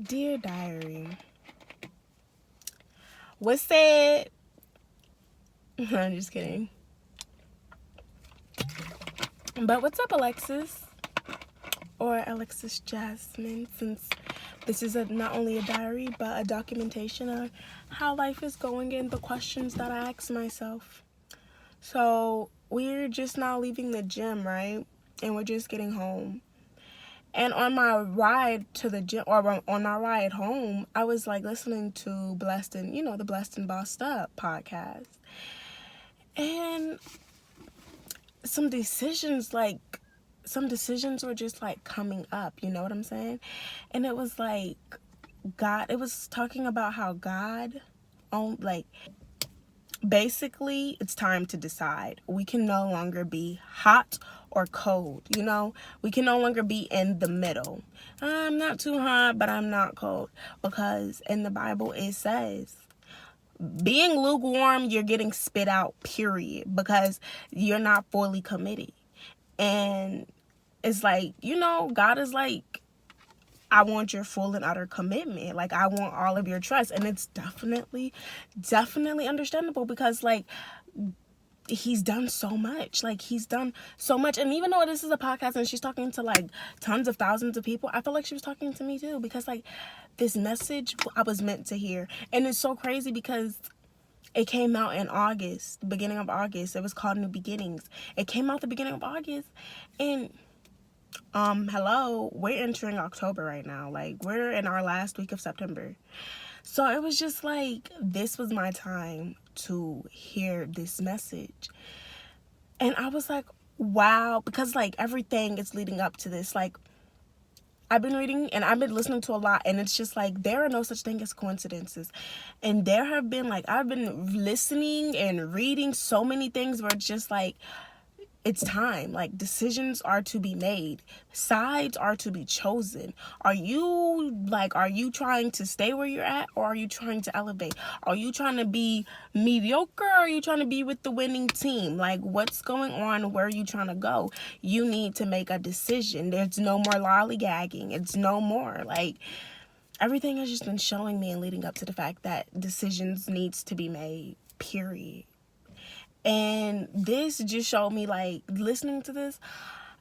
Dear Diary, what's said? I'm just kidding. But what's up, Alexis? Or Alexis Jasmine, since this is not only a diary, but a documentation of how life is going and the questions that I ask myself. So, we're just now leaving the gym, right? And we're just getting home. And on my ride to the gym, or on my ride home, I was like listening to Blessed and, the Blessed and Bossed Up podcast. And some decisions were just like coming up, you know what I'm saying? And it was like it was talking about how God basically it's time to decide. We can no longer be hot or cold, we can no longer be in the middle. I'm not too hot, but I'm not cold, because in the Bible it says being lukewarm, you're getting spit out, period, because you're not fully committed. And it's like, God is like, I want your full and utter commitment. Like, I want all of your trust. And it's definitely understandable, because like he's done so much. And even though this is a podcast and she's talking to like tons of thousands of people, I feel like she was talking to me too, because like this message I was meant to hear. And it's so crazy because it came out in August, beginning of August. It was called New Beginnings. It came out the beginning of August. And hello, we're entering October right now. Like, we're in our last week of September. So it was just like, this was my time to hear this message. And I was like, wow, because like everything is leading up to this. Like, I've been reading and I've been listening to a lot, and it's just like there are no such thing as coincidences. And there have been I've been listening and reading so many things where it's just like, it's time. Like, decisions are to be made. Sides are to be chosen. Are you trying to stay where you're at, or are you trying to elevate? Are you trying to be mediocre, or are you trying to be with the winning team? Like, what's going on? Where are you trying to go? You need to make a decision. There's no more lollygagging. It's no more. Like, everything has just been showing me and leading up to the fact that decisions needs to be made, period. And this just showed me, like, listening to this,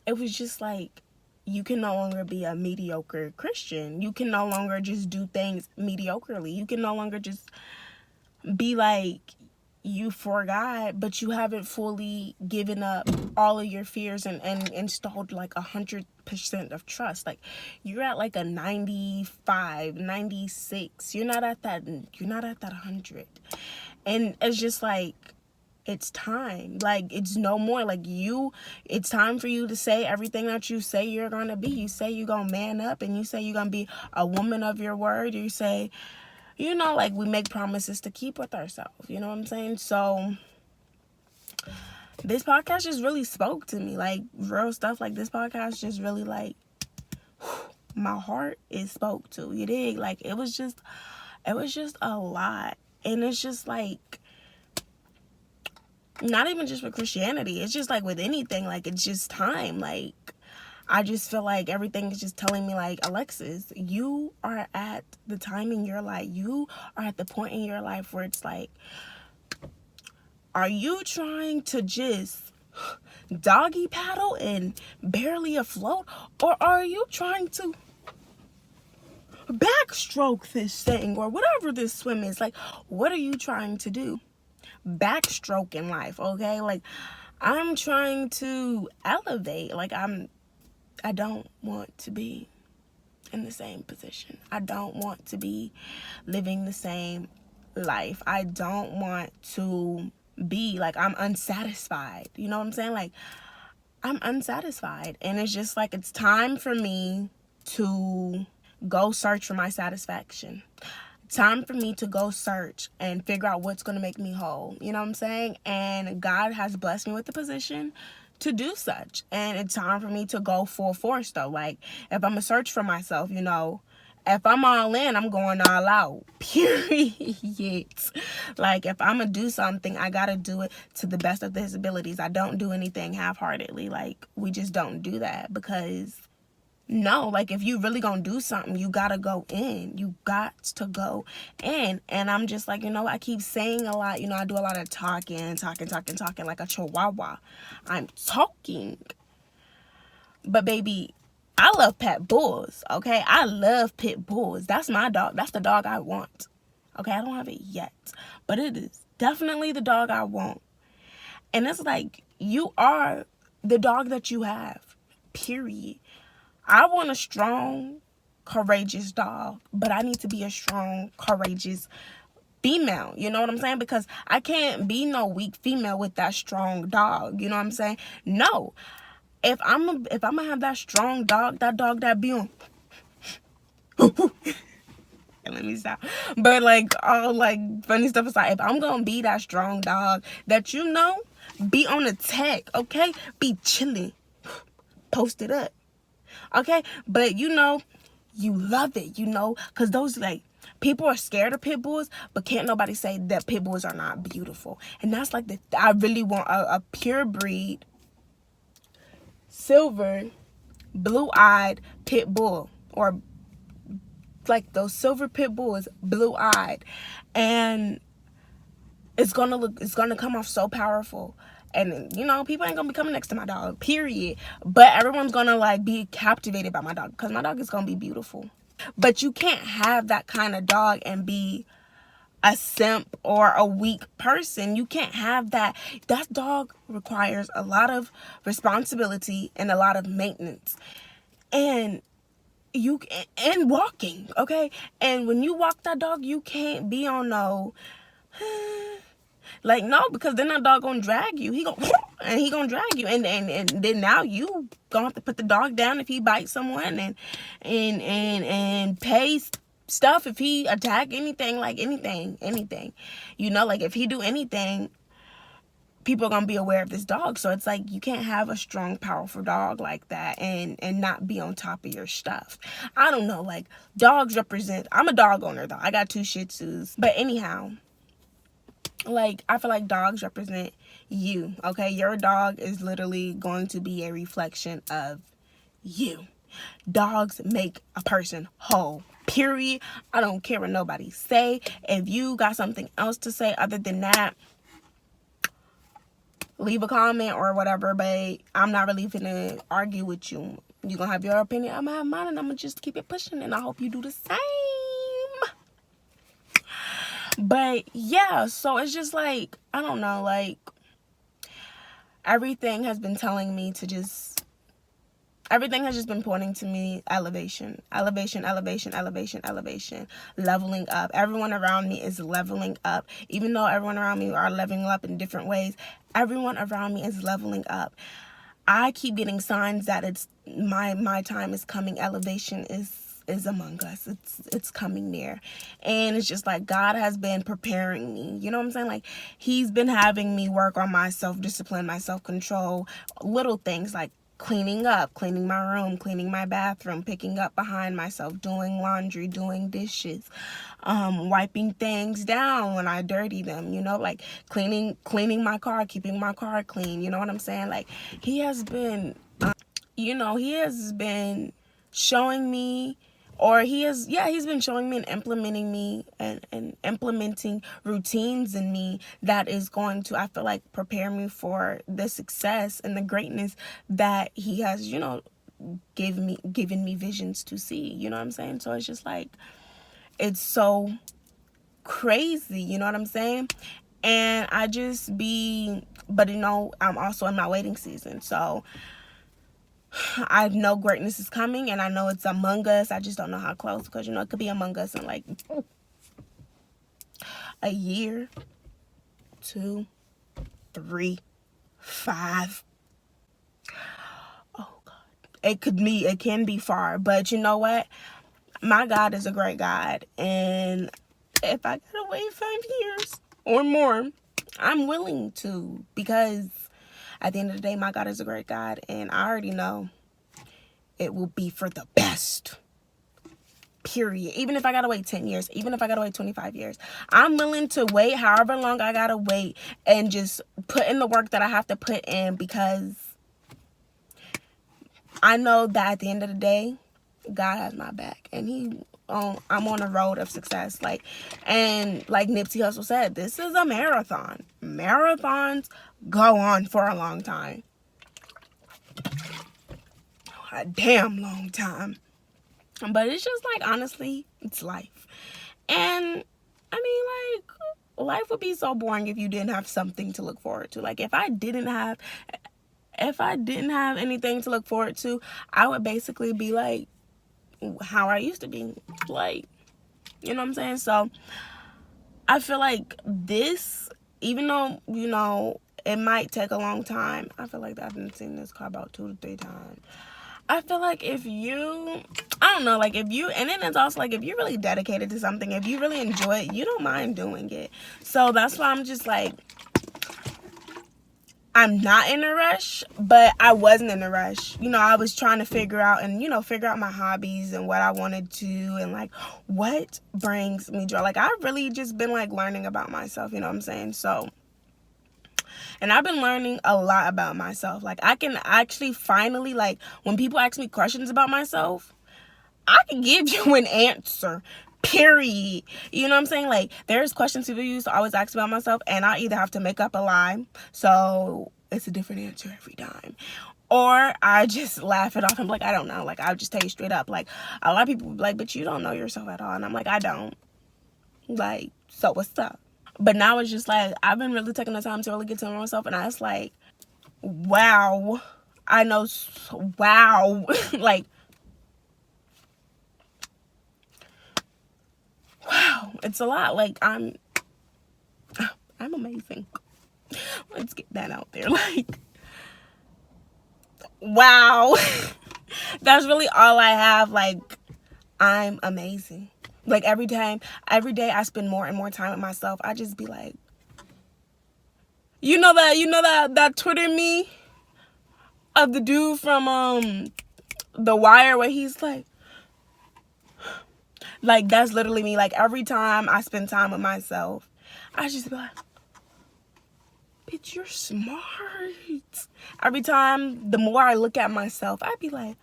it was just like, you can no longer be a mediocre Christian. You can no longer just do things mediocrely. You can no longer just be like you for God, but you haven't fully given up all of your fears and installed like 100% of trust. Like, you're at like a 95, 96. You're not at that 100. And it's just like, it's time. Like, it's no more. Like, it's time for you to say everything that you say you're gonna be. You say you're gonna man up, and you say you're gonna be a woman of your word. You say, like, we make promises to keep with ourselves. You know what I'm saying? So this podcast just really spoke to me. Like, real stuff. Like, this podcast just really, like, my heart is spoke to. You dig? Like, it was just a lot. And it's just like, not even just with Christianity, it's just like with anything. Like, it's just time. Like, I just feel like everything is just telling me, like, Alexis, you are at the time in your life, you are at the point in your life where it's like, are you trying to just doggy paddle and barely afloat, or are you trying to backstroke this thing, or whatever this swim is? Like, what are you trying to do? Backstroke in life, okay? Like, I'm trying to elevate. Like, I don't want to be in the same position. I don't want to be living the same life. I don't want to be like, I'm unsatisfied. You know what I'm saying? Like, I'm unsatisfied. And it's just like, it's time for me to go search for my satisfaction. Time for me to go search and figure out what's going to make me whole. You know what I'm saying? And God has blessed me with the position to do such. And it's time for me to go full force, though. Like, if I'm going to search for myself, if I'm all in, I'm going all out. Period. Like, if I'm going to do something, I got to do it to the best of his abilities. I don't do anything half-heartedly. Like, we just don't do that, because No, like if you really gonna do something, you gotta go in. You got to go in. And I'm just like, I keep saying a lot. I do a lot of talking like a chihuahua. I'm talking. But baby, I love pet bulls, okay? I love pit bulls. That's my dog. That's the dog I want. Okay, I don't have it yet, but it is definitely the dog I want. And it's like, you are the dog that you have, period. I want a strong, courageous dog, but I need to be a strong, courageous female. You know what I'm saying? Because I can't be no weak female with that strong dog. You know what I'm saying? No. If I'm gonna have that strong dog, that be on. Let me stop. But like, all like funny stuff aside, if I'm gonna be that strong dog that be on a tech, okay? Be chilling, post it up, okay? But you love it, because those like people are scared of pit bulls, but can't nobody say that pit bulls are not beautiful. And that's like I really want a pure breed, silver, blue-eyed pit bull, or like those silver pit bulls, blue-eyed, and it's gonna come off so powerful. And people ain't gonna be coming next to my dog, period. But everyone's gonna like be captivated by my dog, because my dog is gonna be beautiful. But you can't have that kind of dog and be a simp or a weak person. You can't have that. That dog requires a lot of responsibility and a lot of maintenance. And walking, okay? And when you walk that dog, you can't be on no like, no, because then that dog gonna drag you. He gonna drag you, and then now you gonna have to put the dog down if he bites someone, and pay stuff if he attack anything, like anything. Like if he do anything, people are gonna be aware of this dog. So it's like, you can't have a strong, powerful dog like that and not be on top of your stuff. I don't know, like, dogs represent. I'm a dog owner though. I got 2 Shih Tzus. But anyhow, like, I feel like dogs represent you, okay? Your dog is literally going to be a reflection of you. Dogs make a person whole, period. I don't care what nobody say. If you got something else to say other than that, leave a comment or whatever, but I'm not really finna argue with you. You gonna have your opinion, I'm gonna have mine, and I'm gonna just keep it pushing, and I hope you do the same. But yeah, so it's just like, I don't know, like, everything has been telling me to just, everything has just been pointing to me elevation, leveling up. Everyone around me is leveling up. Even though everyone around me are leveling up in different ways, everyone around me is leveling up. I keep getting signs that it's my time is coming. Elevation is among us. It's coming near. And it's just like, God has been preparing me. You know what I'm saying? Like, he's been having me work on my self-discipline, my self-control, little things like cleaning up, cleaning my room, cleaning my bathroom, picking up behind myself, doing laundry, doing dishes, wiping things down when I dirty them, like cleaning my car, keeping my car clean. You know what I'm saying? Like, he has been, he has been showing me, or he's been showing me and implementing me and implementing routines in me that is going to, I feel like, prepare me for the success and the greatness that he has, given me visions to see. You know what I'm saying? So it's just like, it's so crazy, you know what I'm saying? And but I'm also in my waiting season, so I know greatness is coming, and I know it's among us. I just don't know how close, because it could be among us in like a year, 2, 3, 5. Oh God, it can be far, but you know what? My God is a great God, and if I gotta wait 5 years or more, I'm willing to, because at the end of the day, my God is a great God, and I already know it will be for the best, period. Even if I gotta wait 10 years, even if I gotta wait 25 years, I'm willing to wait however long I gotta wait and just put in the work that I have to put in, because I know that at the end of the day, God has my back, and I'm on a road of success. And like Nipsey Hussle said, this is a marathon. Marathons go on for a long time. A damn long time. But it's just like, honestly, it's life. And I mean, like, life would be so boring if you didn't have something to look forward to. Like, if I didn't have anything to look forward to, I would basically be like how I used to be. Like, you know what I'm saying? So I feel like this, even though, you know, it might take a long time, I feel like I've been seeing this car about 2 to 3 times. I feel like if you, I don't know, like if you, and then it's also like if you're really dedicated to something, if you really enjoy it, you don't mind doing it. So that's why I'm just like, I'm not in a rush, but I wasn't in a rush. You know, I was trying to figure out my hobbies and what I wanted to, and like what brings me joy. Like, I've really just been like learning about myself, you know what I'm saying? So, and I've been learning a lot about myself. Like, I can actually finally, like, when people ask me questions about myself, I can give you an answer. Period. You know what I'm saying? Like, there's questions people used to always ask about myself, and I either have to make up a lie, so it's a different answer every time, or I just laugh it off. I'm like, I don't know. Like, I'll just tell you straight up. Like, a lot of people be like, but you don't know yourself at all. And I'm like, I don't. Like, so what's up? But now it's just like, I've been really taking the time to really get to know myself, and I was like, wow. I know, wow. Like, wow, it's a lot. Like, I'm amazing. Let's get that out there. Like, wow. That's really all I have. Like, I'm amazing. Like, every day I spend more and more time with myself, I just be like, you know that Twitter me of the dude from The Wire, where he's like that's literally me. Like, every time I spend time with myself, I just be like, bitch, you're smart. Every time, the more I look at myself, I be like,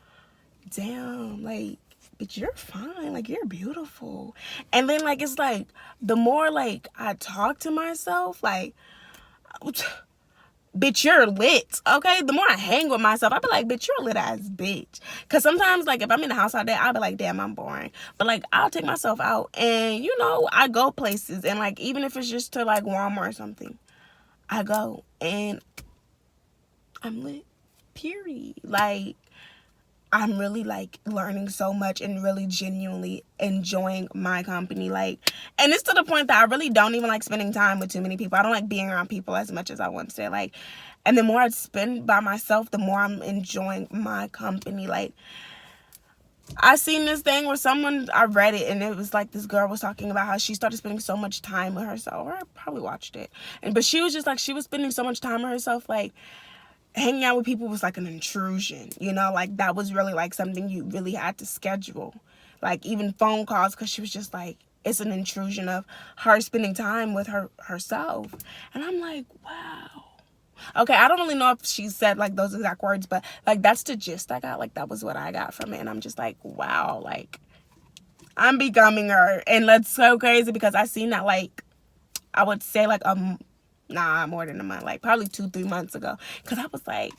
damn, like, bitch, you're fine. Like, you're beautiful. And then, like, it's like, the more, like, I talk to myself, like, bitch, you're lit, okay? The more I hang with myself, I be like, bitch, you're a lit ass bitch. Because sometimes, like, if I'm in the house all day, I'll be like, damn, I'm boring. But, like, I'll take myself out, and, you know, I go places, and, like, even if it's just to, like, Walmart or something, I go, and I'm lit, period. Like, I'm really, like, learning so much and really genuinely enjoying my company. Like, and it's to the point that I really don't even like spending time with too many people. I don't like being around people as much as I want to. Like, and the more I spend by myself, the more I'm enjoying my company. Like, I seen this thing where I read it, and it was like this girl was talking about how she started spending so much time with herself. Or I probably watched it. But she was just like, she was spending so much time with herself, like, hanging out with people was like an intrusion, you know, like that was really like something you really had to schedule, like even phone calls, because she was just like, it's an intrusion of her spending time with herself. And I'm like, wow. Okay, I don't really know if she said like those exact words, but like that's the gist I got. Like, that was what I got from it, and I'm just like, wow, like, I'm becoming her. And that's so crazy, because I seen that, like, I would say like more than a month, like probably 2-3 months ago, because I was like,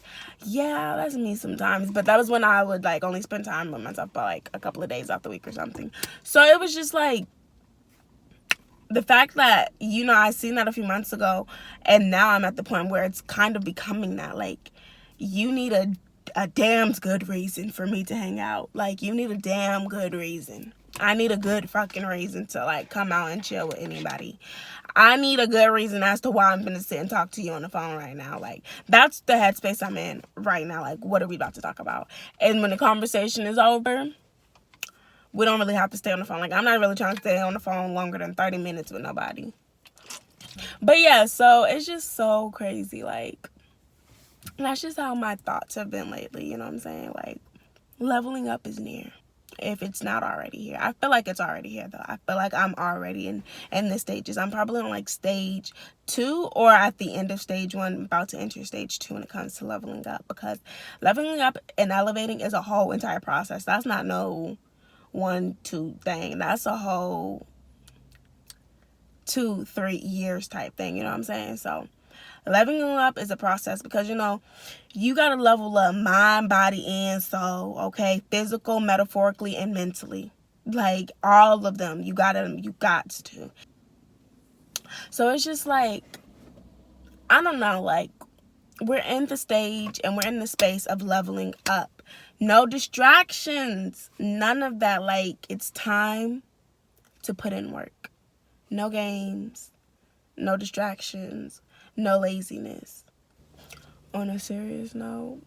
yeah, that's me sometimes. But that was when I would like only spend time with myself by like a couple of days out the week or something. So it was just like, the fact that, you know, I seen that a few months ago, and now I'm at the point where it's kind of becoming that, like, you need a damn good reason for me to hang out. Like, you need a damn good reason. I need a good fucking reason to, like, come out and chill with anybody. I need a good reason as to why I'm gonna sit and talk to you on the phone right now. Like, that's the headspace I'm in right now. Like, what are we about to talk about? And when the conversation is over, we don't really have to stay on the phone. Like, I'm not really trying to stay on the phone longer than 30 minutes with nobody. But yeah, so it's just so crazy. Like, that's just how my thoughts have been lately. You know what I'm saying? Like, leveling up is near. if it's not already here. I feel like it's already here though. I feel like I'm already in the stages. I'm probably on like stage 2 or at the end of stage 1, about to enter stage 2 when it comes to leveling up, because leveling up and elevating is a whole entire process. That's not no 1-2 thing. That's a whole 2-3 years type thing, you know what I'm saying? So leveling up is a process, because you gotta level up mind, body, and soul. Okay, physical, metaphorically, and mentally, like all of them. You got to. So it's just like, I don't know, like, we're in the stage and we're in the space of leveling up. No distractions, none of that. Like, it's time to put in work. No games, no distractions, no laziness. On a serious note,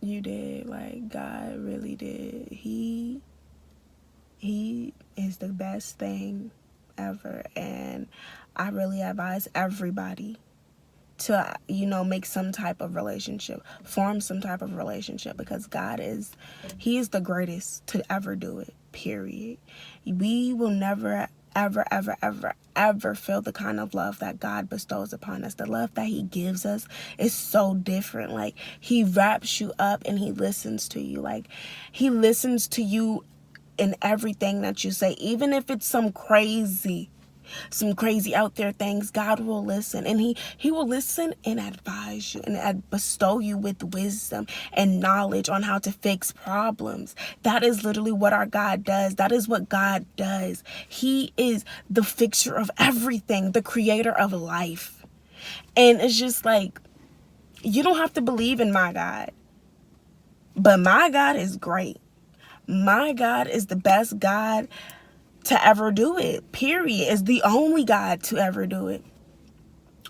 you did, like, God really did. He is the best thing ever, and I really advise everybody to make some type of relationship, form some type of relationship, because he is the greatest to ever do it, period. We will never ever feel the kind of love that God bestows upon us. The love that he gives us is so different. Like, he wraps you up and he listens to you. Like, he listens to you in everything that you say, even if it's some crazy out there things. God will listen, and he will listen and advise you and bestow you with wisdom and knowledge on how to fix problems. That is literally what our God does. That is what God does. He is the fixer of everything, the creator of life. And it's just like, you don't have to believe in my God, but my God is great. My God is the best God to ever do it, period. Is the only God to ever do it.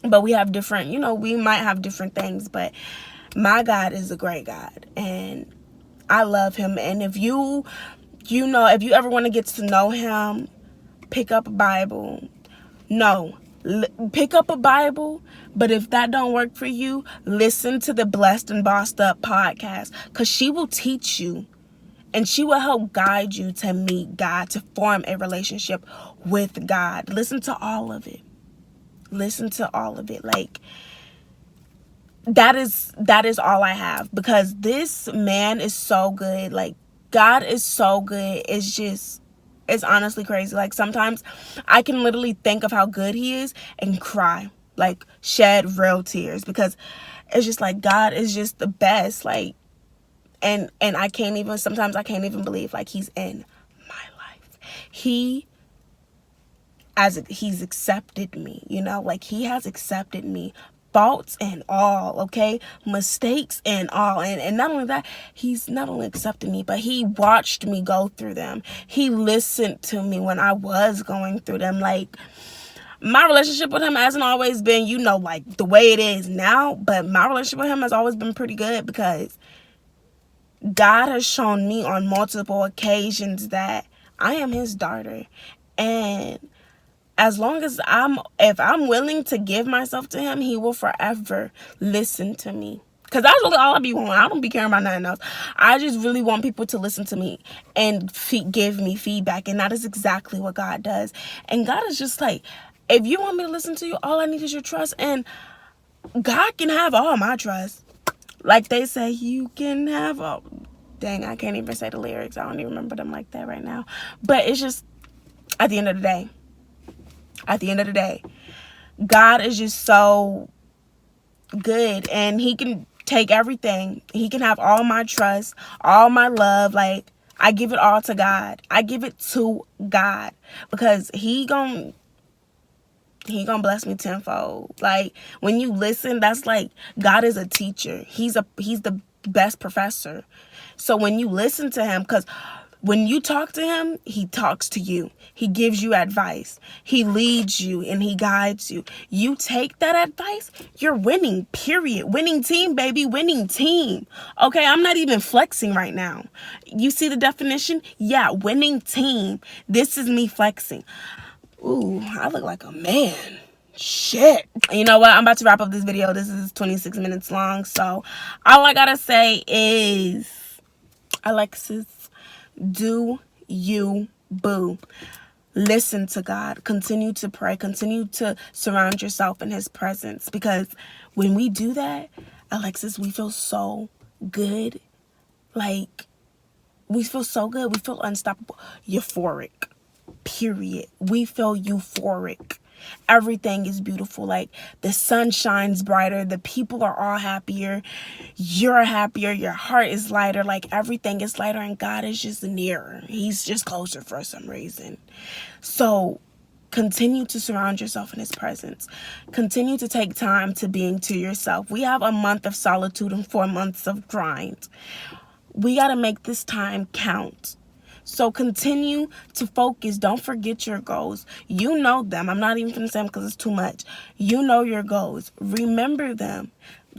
But we have different, we might have different things, but my God is a great God, and I love him. And if you ever want to get to know him, pick up a Bible. Pick up a Bible, but if that don't work for you, listen to the Blessed and Bossed Up podcast, because she will teach you. And she will help guide you to meet God, to form a relationship with God. Listen to all of it. Like, that is all I have, because this man is so good. Like, God is so good. It's honestly crazy. Like, sometimes I can literally think of how good he is and cry, like, shed real tears, because it's just like, God is just the best. Like, and sometimes I can't even believe, like, he's in my life. He's accepted me, like, he has accepted me, faults and all, okay, mistakes and all. And not only that, he's not only accepted me, but he watched me go through them. He listened to me when I was going through them. Like, my relationship with him hasn't always been, like, the way it is now, but my relationship with him has always been pretty good, because God has shown me on multiple occasions that I am his daughter. And as long as if I'm willing to give myself to him, he will forever listen to me. Because that's really all I be wanting. I don't be caring about nothing else. I just really want people to listen to me and give me feedback. And that is exactly what God does. And God is just like, if you want me to listen to you, all I need is your trust. And God can have all my trust. Like they say, you can have all... Dang, I can't even say the lyrics. I don't even remember them like that right now. But it's just, at the end of the day, God is just so good, and he can take everything. He can have all my trust, all my love. Like, I give it all to God. I give it to God, because he gonna bless me tenfold. Like, when you listen, that's like, God is a teacher. He's the best professor. So when you listen to him, because when you talk to him, he talks to you. He gives you advice. He leads you and he guides you. You take that advice, you're winning, period. Winning team, baby. Winning team. Okay, I'm not even flexing right now. You see the definition? Yeah, winning team. This is me flexing. Ooh, I look like a man. Shit. You know what? I'm about to wrap up this video. This is 26 minutes long. So all I gotta say is, Alexis, Do you, boo. Listen to God. Continue to pray. Continue to surround yourself in his presence. Because when we do that, Alexis, we feel so good. Like, we feel so good. We feel unstoppable. Euphoric. Period. We feel euphoric. Everything is beautiful. Like, the sun shines brighter. The people are all happier. You're happier. Your heart is lighter. Like, everything is lighter, and God is just nearer. He's just closer for some reason. So continue to surround yourself in his presence. Continue to take time to being to yourself. We have a month of solitude and 4 months of grind. We got to make this time count. So continue to focus. Don't forget your goals. You know them. I'm not even going to say them because it's too much. You know your goals. Remember them.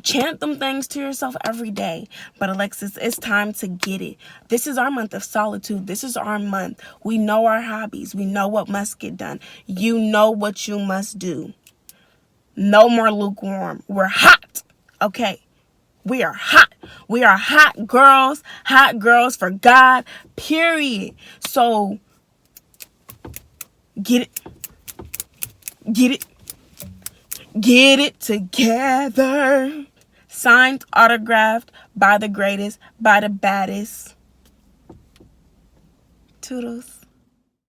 Chant them things to yourself every day. But Alexis, it's time to get it. This is our month of solitude. This is our month. We know our hobbies. We know what must get done. You know what you must do. No more lukewarm. We're hot. Okay. We are hot. We are hot girls for God, period. So, get it. Get it. Get it together. Signed, autographed by the greatest, by the baddest. Toodles.